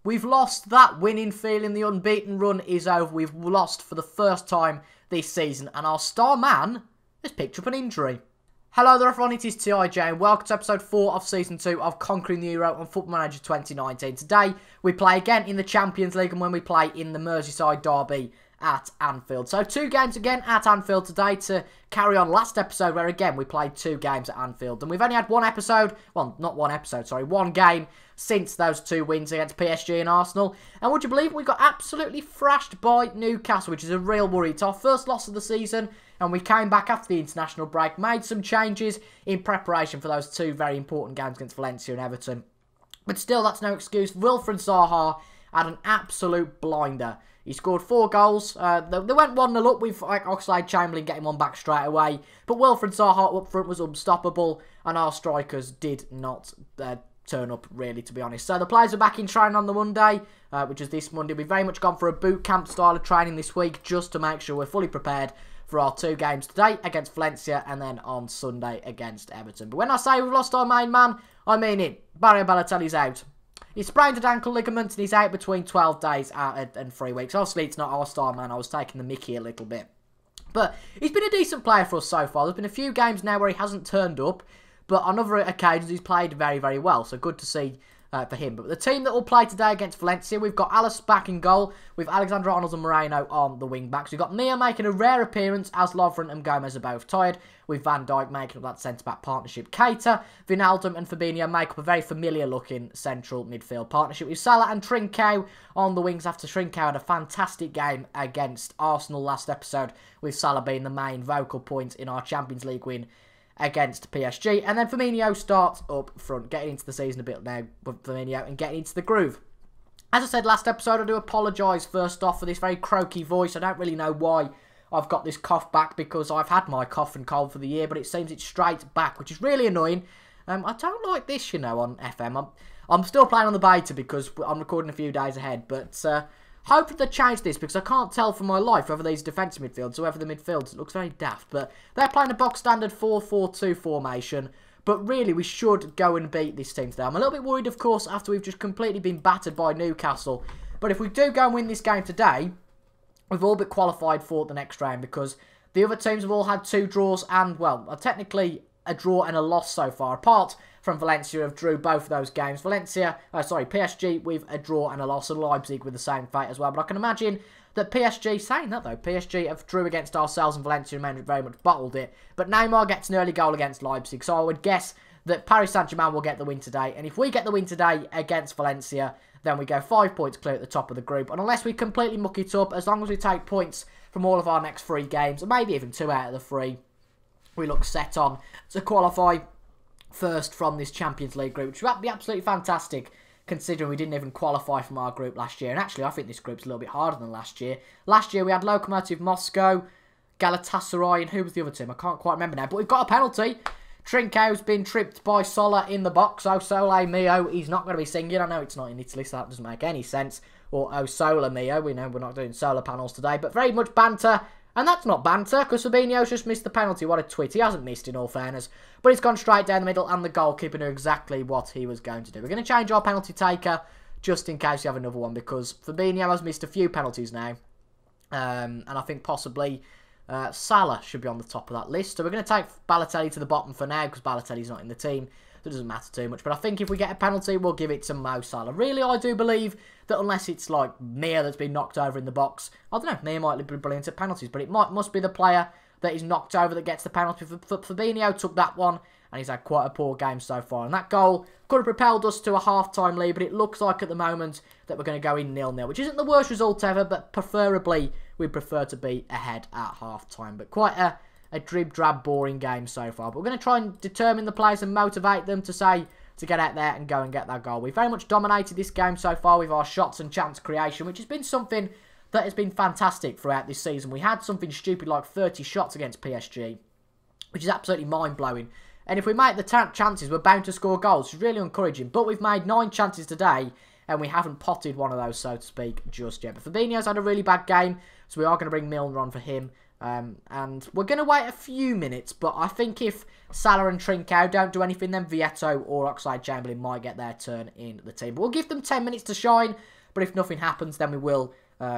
We've lost that winning feeling. The unbeaten run is over. We've lost for the first time this season. And our star man has picked up an injury. Hello there everyone, it is TIJ and welcome to episode 4 of season 2 of Conquering the Euro on Football Manager 2019. Today we play again in the Champions League and when we play in the Merseyside Derby at Anfield. So 2 games again at Anfield today to carry on last episode where again we played 2 games at Anfield. And we've only had one game since those 2 wins against PSG and Arsenal. And would you believe we got absolutely thrashed by Newcastle, which is a real worry. It's our first loss of the season. And we came back after the international break, made some changes in preparation for those 2 very important games against Valencia and Everton. But still, that's no excuse. Wilfried Zaha had an absolute blinder. He scored 4 goals. They went 1-0 up with Oxlade-Chamberlain getting one back straight away. But Wilfried Zaha up front was unstoppable. And our strikers did not turn up, really, to be honest. So the players are back in training on the Monday, which is this Monday. We've very much gone for a boot camp style of training this week just to make sure we're fully prepared for our 2 games today against Valencia and then on Sunday against Everton. But when I say we've lost our main man, I mean it. Mario Balotelli's out. He sprained an ankle ligament and he's out between 12 days and 3 weeks. Obviously, it's not our star man. I was taking the mickey a little bit. But he's been a decent player for us so far. There's been a few games now where he hasn't turned up. But on other occasions, he's played very, very well. So good to see for him. But the team that will play today against Valencia, we've got Alice back in goal with Alexander Arnold and Moreno on the wing backs. We've got Mia making a rare appearance as Lovren and Gomez are both tired, with Van Dijk making up that centre-back partnership. Keita, Wijnaldum and Fabinho make up a very familiar-looking central midfield partnership with Salah and Trincao on the wings after Trincao had a fantastic game against Arsenal last episode, with Salah being the main vocal point in our Champions League win against PSG. And then Firmino starts up front, getting into the season a bit now, Firmino, and getting into the groove. As I said last episode, I do apologise first off for this very croaky voice. I don't really know why I've got this cough back, because I've had my cough and cold for the year, but it seems it's straight back, which is really annoying. I don't like this, you know, on FM. I'm still playing on the beta because I'm recording a few days ahead, but hopefully they change this, because I can't tell for my life whether these defensive midfielders or whether the midfielders. It looks very daft, but they're playing a box standard 4-4-2 formation. But really, we should go and beat this team today. I'm a little bit worried, of course, after we've just completely been battered by Newcastle. But if we do go and win this game today, we've all but qualified for the next round, because the other teams have all had 2 draws and, well, technically a draw and a loss so far, apart from Valencia, have drew both of those games. PSG with a draw and a loss, and Leipzig with the same fate as well. But I can imagine that PSG, saying that though, PSG have drew against ourselves and Valencia and very much bottled it. But Neymar gets an early goal against Leipzig, so I would guess that Paris Saint-Germain will get the win today. And if we get the win today against Valencia, then we go 5 points clear at the top of the group. And unless we completely muck it up, as long as we take points from all of our next 3 games, or maybe even 2 out of the 3, we look set on to qualify first from this Champions League group, which would be absolutely fantastic considering we didn't even qualify from our group last year. And actually, I think this group's a little bit harder than last year. Last year, we had Lokomotiv Moscow, Galatasaray, and who was the other team? I can't quite remember now, but we've got a penalty. Trincao's been tripped by Sola in the box. O Sole Mio, he's not going to be singing. I know it's not in Italy, so that doesn't make any sense. Or O Sole Mio, we know we're not doing solar panels today, but very much banter. And that's not banter, because Fabinho's just missed the penalty. What a twit. He hasn't missed, in all fairness. But he's gone straight down the middle, and the goalkeeper knew exactly what he was going to do. We're going to change our penalty taker, just in case we have another one, because Fabinho has missed a few penalties now. And I think possibly Salah should be on the top of that list. So we're going to take Balotelli to the bottom for now, because Balotelli's not in the team. So it doesn't matter too much. But I think if we get a penalty, we'll give it to Mo Salah. Really, I do believe that unless it's like Mia that's been knocked over in the box, I don't know, Mia might be brilliant at penalties, but it must be the player that is knocked over that gets the penalty. Fabinho took that one, and he's had quite a poor game so far. And that goal could have propelled us to a half-time lead, but it looks like at the moment that we're going to go in 0-0, which isn't the worst result ever, but preferably we'd prefer to be ahead at half-time. But quite a drib-drab, boring game so far. But we're going to try and determine the players and motivate them to get out there and go and get that goal. We've very much dominated this game so far with our shots and chance creation, which has been something that has been fantastic throughout this season. We had something stupid like 30 shots against PSG, which is absolutely mind-blowing. And if we make the chances, we're bound to score goals, which is really encouraging. But we've made 9 chances today, and we haven't potted one of those, so to speak, just yet. But Fabinho's had a really bad game, so we are going to bring Milner on for him. And we're going to wait a few minutes, but I think if Salah and Trincao don't do anything, then Vieto or Oxlade-Chamberlain might get their turn in the team. But we'll give them 10 minutes to shine, but if nothing happens, then we will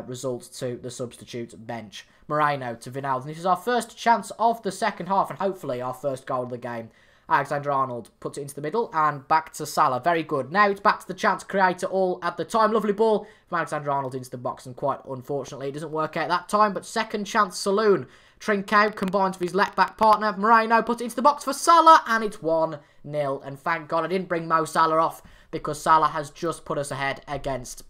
result to the substitute bench. Moreno to Wijnaldum. This is our first chance of the second half, and hopefully our first goal of the game. Alexander-Arnold puts it into the middle, and back to Salah. Very good. Now it's back to the chance creator all at the time. Lovely ball from Alexander-Arnold into the box, and quite unfortunately, it doesn't work out that time, but second chance saloon. Trincao combines with his left-back partner. Moreno puts it into the box for Salah, and it's 1-0. And thank God I didn't bring Mo Salah off, because Salah has just put us ahead against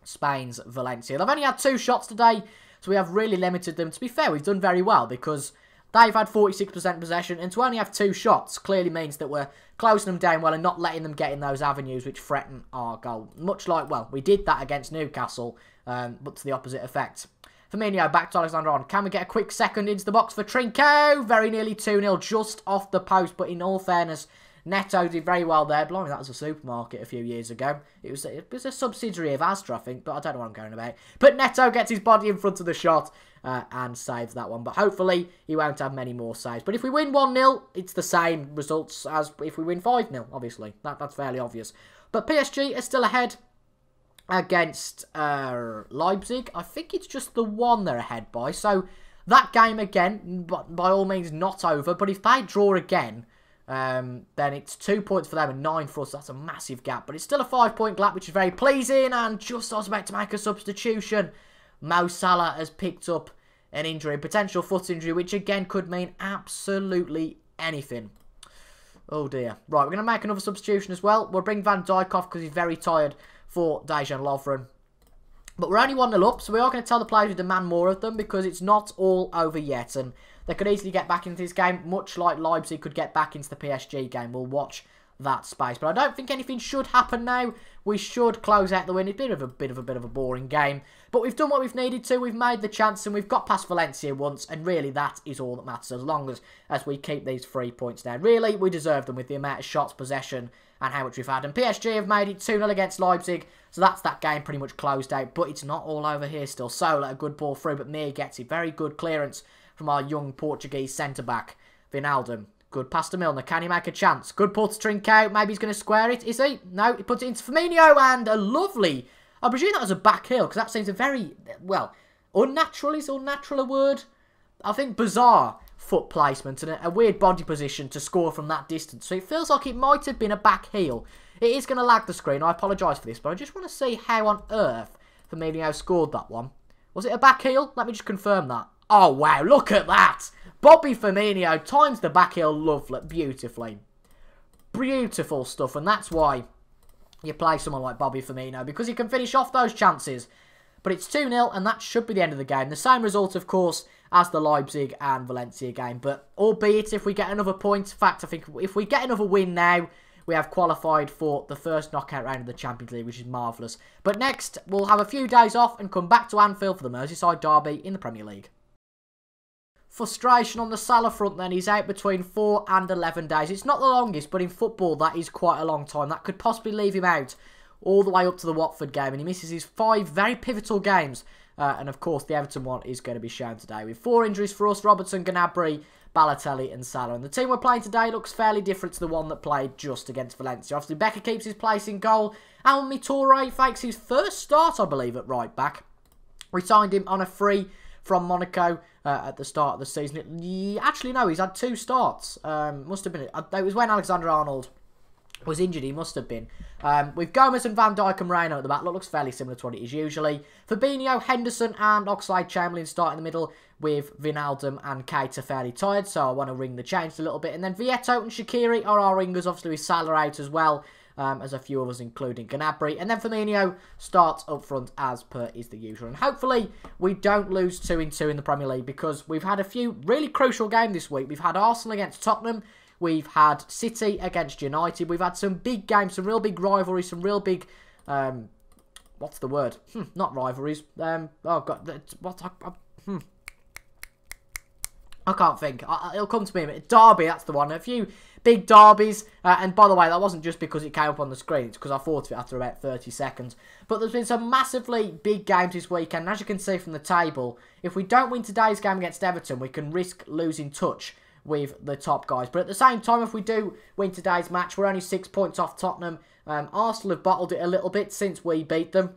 Spain's Valencia. They've only had 2 shots today, so we have really limited them. To be fair, we've done very well, because they've had 46% possession, and to only have 2 shots clearly means that we're closing them down well and not letting them get in those avenues which threaten our goal. Much like, well, we did that against Newcastle, but to the opposite effect. Firmino back to Alexander-Arnold. Can we get a quick second into the box for Trincao? Very nearly 2-0, just off the post, but in all fairness, Neto did very well there. Blimey, that was a supermarket a few years ago. It was a subsidiary of Astra, I think, but I don't know what I'm going about. But Neto gets his body in front of the shot and saves that one. But hopefully, he won't have many more saves. But if we win 1-0, it's the same results as if we win 5-0, obviously. That's fairly obvious. But PSG is still ahead against Leipzig. I think it's just the 1 they're ahead by. So that game, again, by all means, not over. But if they draw again, then it's 2 points for them and 9 for us. That's a massive gap. But it's still a 5-point gap, which is very pleasing. And just as I was about to make a substitution, Mo Salah has picked up an injury, a potential foot injury, which again could mean absolutely anything. Oh dear. Right, we're going to make another substitution as well. We'll bring Van Dijk off because he's very tired for Dejan Lovren. But we're only 1-0 up, so we are going to tell the players to demand more of them because it's not all over yet. And they could easily get back into this game, much like Leipzig could get back into the PSG game. We'll watch that space. But I don't think anything should happen now. We should close out the win. It's been a bit of a boring game. But we've done what we've needed to. We've made the chance and we've got past Valencia once. And really, that is all that matters as long as we keep these 3 points down. Really, we deserve them with the amount of shots, possession, and how much we've had. And PSG have made it 2-0 against Leipzig. So that's that game pretty much closed out. But it's not all over here still. Sola, a good ball through, but Mir gets it. Very good clearance from our young Portuguese centre-back, Wijnaldum. Good pass to Milner. Can he make a chance? Good ball to Trincao. Maybe he's going to square it. Is he? No, he puts it into Firmino. And a lovely... I presume that was a back heel, because that seems a very, well, unnatural. Is unnatural a word? I think bizarre foot placement and a weird body position to score from that distance. So it feels like it might have been a back heel. It is going to lag the screen. I apologise for this, but I just want to see how on earth Firmino scored that one. Was it a back heel? Let me just confirm that. Oh, wow, look at that. Bobby Firmino times the back heel lovely, beautifully. Beautiful stuff, and that's why you play someone like Bobby Firmino, because he can finish off those chances. But it's 2-0, and that should be the end of the game. The same result, of course, as the Leipzig and Valencia game. But albeit, if we get another point, in fact, I think if we get another win now, we have qualified for the first knockout round of the Champions League, which is marvellous. But next, we'll have a few days off and come back to Anfield for the Merseyside Derby in the Premier League. Frustration on the Salah front then. He's out between 4 and 11 days. It's not the longest, but in football, that is quite a long time. That could possibly leave him out all the way up to the Watford game. And he misses his 5 very pivotal games. And of course, the Everton one is going to be shown today. With 4 injuries for us, Robertson, Gnabry, Balotelli and Salah. And the team we're playing today looks fairly different to the one that played just against Valencia. Obviously, Becker keeps his place in goal. Almi Toure fakes his first start, I believe, at right back. We signed him on a free from Monaco at the start of the season. Actually, no, he's had 2 starts. Must have been... It was when Alexander-Arnold was injured, he must have been. With Gomez and Van Dijk and Moreno at the back, looks fairly similar to what it is usually. Fabinho, Henderson and Oxlade-Chamberlain start in the middle with Wijnaldum and Keita fairly tired, so I want to ring the change a little bit. And then Vieto and Shaqiri are our wingers, obviously with Salah out as well. As a few of us, including Gnabry. And then Firmino starts up front as per is the usual. And hopefully we don't lose 2-2 in the Premier League, because we've had a few really crucial games this week. We've had Arsenal against Tottenham. We've had City against United. We've had some big games, some real big rivalries, some real big... what's the word? Not rivalries. Oh, God. I can't think. It'll come to me. Derby, that's the one. A few big derbies. And by the way, that wasn't just because it came up on the screen. It's because I thought of it after about 30 seconds. But there's been some massively big games this weekend. And as you can see from the table, if we don't win today's game against Everton, we can risk losing touch with the top guys. But at the same time, if we do win today's match, we're only 6 points off Tottenham. Arsenal have bottled it a little bit since we beat them.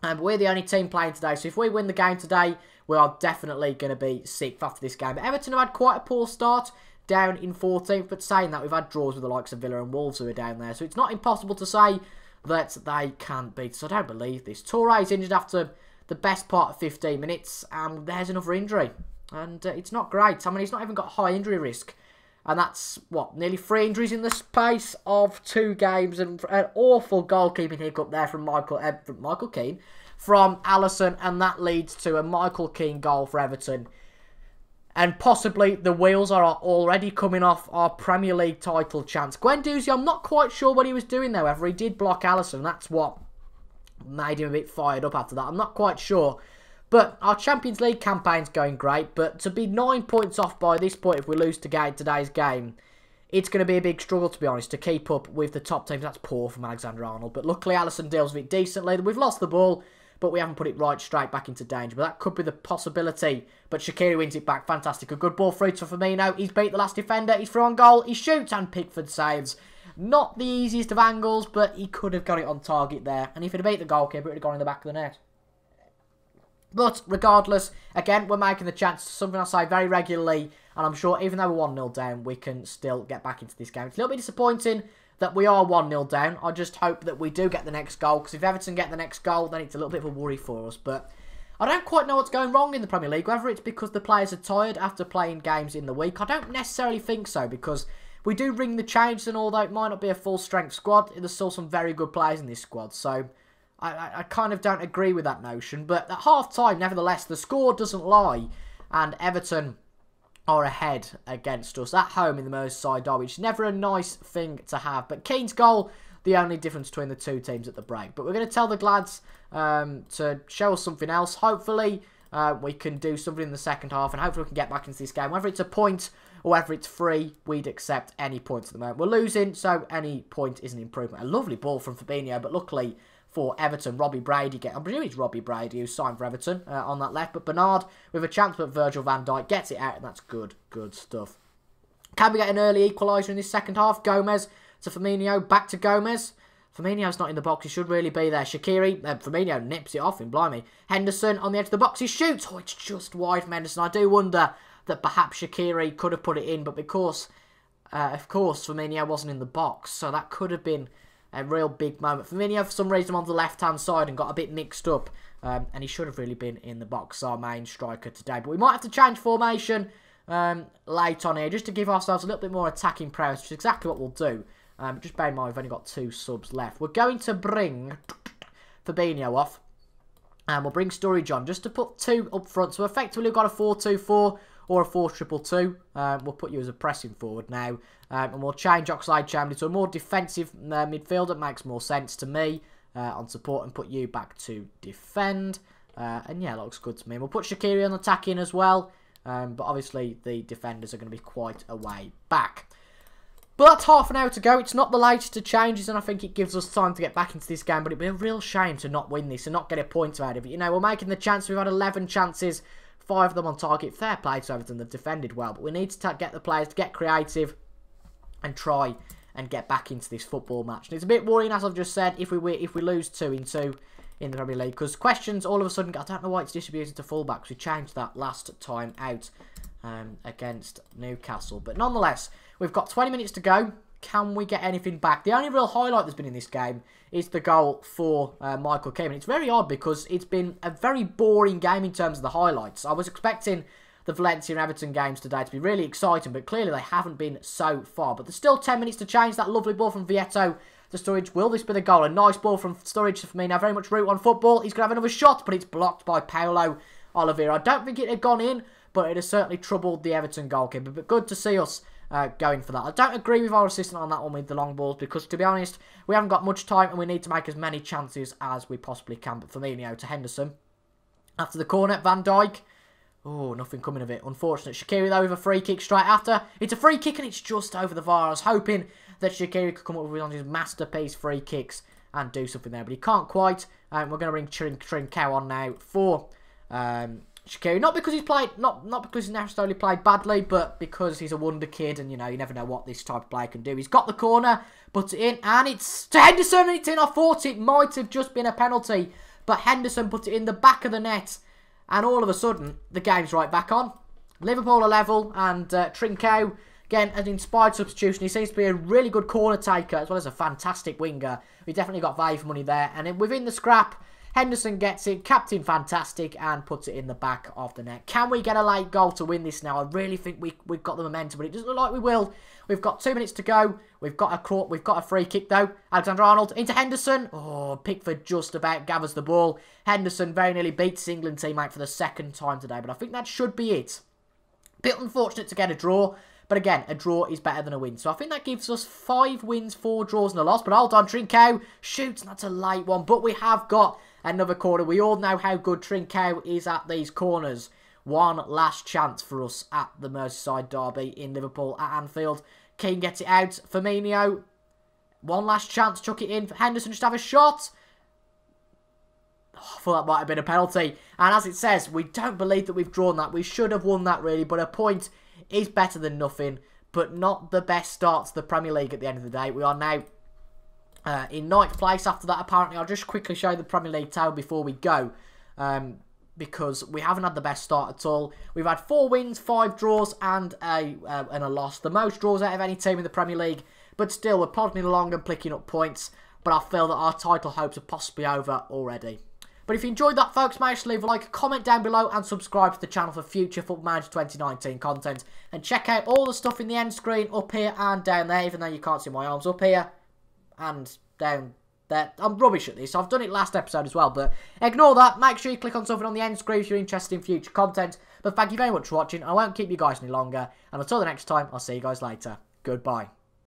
But we're the only team playing today. So if we win the game today, we are definitely going to be 6th after this game. But Everton have had quite a poor start, down in 14th. But saying that, we've had draws with the likes of Villa and Wolves who are down there. So it's not impossible to say that they can't beat us. I don't believe this. Toure is injured after the best part of 15 minutes. And there's another injury. And it's not great. I mean, he's not even got high injury risk. And that's, what, nearly 3 injuries in the space of 2 games. And an awful goalkeeping hiccup there from Michael Keane. From Alisson. And that leads to a Michael Keane goal for Everton. And possibly the wheels are already coming off our Premier League title chance. Guendouzi, I'm not quite sure what he was doing there. Whether he did block Alisson. That's what made him a bit fired up after that. I'm not quite sure. But our Champions League campaign's going great. But to be 9 points off by this point if we lose today's game, it's going to be a big struggle, to be honest, to keep up with the top teams. That's poor from Alexander-Arnold. But luckily, Alisson deals with it decently. We've lost the ball, but we haven't put it right straight back into danger. But that could be the possibility. But Shaqiri wins it back. Fantastic. A good ball through to Firmino. He's beat the last defender. He's through on goal. He shoots and Pickford saves. Not the easiest of angles, but he could have got it on target there. And if he'd have beat the goalkeeper, it would have gone in the back of the net. But regardless, again, we're making the chance. Something I say very regularly. And I'm sure even though we're 1-0 down, we can still get back into this game. It's a little bit disappointing that we are 1-0 down. I just hope that we do get the next goal. Because if Everton get the next goal, then it's a little bit of a worry for us. But I don't quite know what's going wrong in the Premier League. Whether it's because the players are tired after playing games in the week. I don't necessarily think so. Because we do ring the changes. And although it might not be a full-strength squad, there's still some very good players in this squad. So I kind of don't agree with that notion. But at half-time, nevertheless, the score doesn't lie. And Everton are ahead against us at home in the Merseyside Derby, which is never a nice thing to have. But Keane's goal, the only difference between the two teams at the break. But we're going to tell the Glads to show us something else. Hopefully, we can do something in the second half, and hopefully we can get back into this game. Whether it's a point or whether it's free, we'd accept any points at the moment. We're losing, so any point is an improvement. A lovely ball from Fabinho, but luckily for Everton, Robbie Brady I presume it's Robbie Brady who signed for Everton on that left. But Bernard with a chance, but Virgil van Dijk gets it out, and that's good stuff. Can we get an early equaliser in this second half? Gomez to Firmino, back to Gomez. Firmino's not in the box, he should really be there. Shaqiri, Firmino nips it off him, blimey. Henderson on the edge of the box, he shoots. Oh, it's just wide from Henderson. I do wonder that perhaps Shaqiri could have put it in, but because, of course, Firmino wasn't in the box, so that could have been a real big moment. Firmino, for some reason, on the left-hand side and got a bit mixed up. And he should have really been in the box, our main striker today. But we might have to change formation late on here, just to give ourselves a little bit more attacking prowess, which is exactly what we'll do. Just bear in mind, we've only got 2 subs left. We're going to bring Fabinho off. And we'll bring Sturridge on, just to put 2 up front. So effectively, we've got a 4-2-4 or a 4-2-2. We'll put you as a pressing forward now. And we'll change Oxlade-Chamberlain to a more defensive midfielder. Makes more sense to me on support, and put you back to defend. And yeah, looks good to me. We'll put Shaqiri on attacking as well. But obviously, the defenders are going to be quite a way back. But that's half an hour to go. It's not the latest of changes, and I think it gives us time to get back into this game. But it'd be a real shame to not win this and not get a point out of it. You know, we're making the chance. We've had 11 chances, 5 of them on target. Fair play to Everton. They've defended well. But we need to get the players to get creative and try and get back into this football match. And it's a bit worrying, as I've just said, if we lose 2-2 in the Premier League. Because questions all of a sudden, I don't know why it's distributed to fullbacks. We changed that last time out against Newcastle. But nonetheless, we've got 20 minutes to go. Can we get anything back? The only real highlight that's been in this game is the goal for Michael Keane. And it's very odd because it's been a very boring game in terms of the highlights. I was expecting the Valencia and Everton games today to be really exciting, but clearly they haven't been so far. But there's still 10 minutes to change. That lovely ball from Vieto to Sturridge. Will this be the goal? A nice ball from Sturridge to Firmino. Very much root on football. He's going to have another shot, but it's blocked by Paulo Oliveira. I don't think it had gone in, but it has certainly troubled the Everton goalkeeper. But good to see us going for that. I don't agree with our assistant on that one with the long balls, because to be honest, we haven't got much time and we need to make as many chances as we possibly can. But Firmino to Henderson. After the corner, Van Dijk. Oh, nothing coming of it. Unfortunate. Shaqiri, though, with a free kick straight after. It's a free kick and it's just over the bar. I was hoping that Shaqiri could come up with one of his masterpiece free kicks and do something there, but he can't quite. We're going to bring Trincao on now for Shaqiri. Not because he's played, not because he's necessarily played badly, but because he's a wonder kid, and you know, you never know what this type of player can do. He's got the corner, puts it in, and it's to Henderson, and it's in. I thought it might have just been a penalty, but Henderson put it in the back of the net. And all of a sudden, the game's right back on. Liverpool are level, and Trincao, again, an inspired substitution. He seems to be a really good corner taker, as well as a fantastic winger. We definitely got value for money there. And then within the scrap, Henderson gets it, captain fantastic, and puts it in the back of the net. Can we get a late goal to win this now? I really think we've got the momentum, but it doesn't look like we will. We've got 2 minutes to go. We've got a free kick though. Alexander-Arnold into Henderson. Oh, Pickford just about gathers the ball. Henderson very nearly beats his England teammate for the second time today, but I think that should be it. Bit unfortunate to get a draw, but again, a draw is better than a win. So I think that gives us 5 wins, 4 draws and a loss. But hold on, Trincao shoots, and that's a late one. But we have got another corner. We all know how good Trincao is at these corners. One last chance for us at the Merseyside Derby in Liverpool at Anfield. Keane gets it out. Firmino, one last chance, chuck it in. Henderson just have a shot. Oh, I thought that might have been a penalty. And as it says, we don't believe that we've drawn that. We should have won that really, but a point is better than nothing. But not the best start to the Premier League at the end of the day. We are now in 9th place after that, apparently. I'll just quickly show you the Premier League table before we go. Because we haven't had the best start at all. We've had 4 wins, 5 draws, and a loss. The most draws out of any team in the Premier League. But still, we're plodding along and picking up points. But I feel that our title hopes are possibly over already. But if you enjoyed that, folks, make sure to leave a like, comment down below, and subscribe to the channel for future Football Manager 2019 content. And check out all the stuff in the end screen, up here and down there, even though you can't see my arms, up here and down there. I'm rubbish at this. I've done it last episode as well, but ignore that. Make sure you click on something on the end screen if you're interested in future content. But thank you very much for watching. I won't keep you guys any longer. And until the next time, I'll see you guys later. Goodbye.